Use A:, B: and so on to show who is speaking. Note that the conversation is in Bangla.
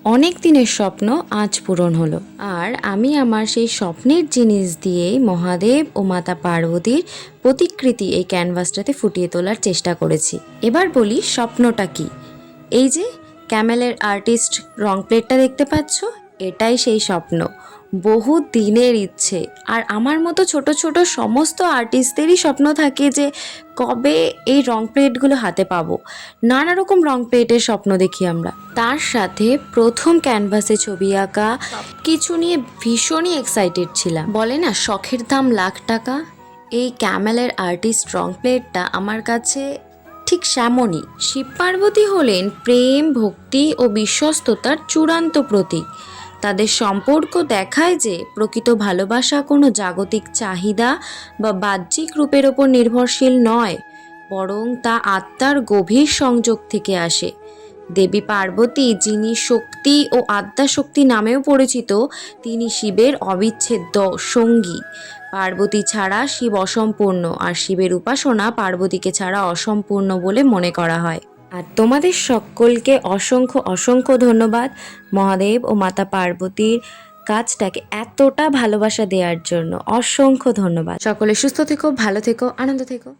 A: অনেক দিনের স্বপ্ন আজ পূরণ হলো। আর আমি আমার সেই স্বপ্নের জিনিস দিয়েই মহাদেব ও মাতা পার্বতীর প্রতিকৃতি এই ক্যানভাসটাতে ফুটিয়ে তোলার চেষ্টা করেছি। এবার বলি স্বপ্নটা কি। এই যে ক্যামেলের আর্টিস্ট রং প্লেটটা দেখতে পাচ্ছ, এটাই সেই স্বপ্ন, বহু দিনের ইচ্ছে। আর আমার মতো ছোট ছোট সমস্ত আর্টিস্টদেরই স্বপ্ন থাকে যে কবে এই রং প্লেটগুলো হাতে পাবো। নানা রকম রং প্লেটের স্বপ্ন দেখি আমরা। তার সাথে প্রথম ক্যানভাসে ছবি আঁকা কিছু নিয়ে ভীষণই এক্সাইটেড ছিলাম। বলে না শখের দাম লাখ টাকা, এই ক্যামেলের আর্টিস্ট রং প্লেটটা আমার কাছে ঠিক সেমনই। শিব পার্বতী হলেন প্রেম, ভক্তি ও বিশ্বস্ততার চূড়ান্ত প্রতীক। তাদের সম্পর্ক দেখায় যে প্রকৃত ভালোবাসা কোনো জাগতিক চাহিদা বা বাহ্যিক রূপের ওপর নির্ভরশীল নয়, বরং তা আত্মার গভীর সংযোগ থেকে আসে। দেবী পার্বতী, যিনি শক্তি ও আদ্যাশক্তি নামেও পরিচিত, তিনি শিবের অবিচ্ছেদ্য সঙ্গী। পার্বতী ছাড়া শিব অসম্পূর্ণ, আর শিবের উপাসনা পার্বতীকে ছাড়া অসম্পূর্ণ বলে মনে করা হয়। আর তোমাদের সকলকে অসংখ্য অসংখ্য ধন্যবাদ মহাদেব ও মাতা পার্বতীর কাজটাকে এতটা ভালোবাসা দেওয়ার জন্য। অসংখ্য ধন্যবাদ। সকলে সুস্থ থেকো, ভালো থেকো, আনন্দ থেকো।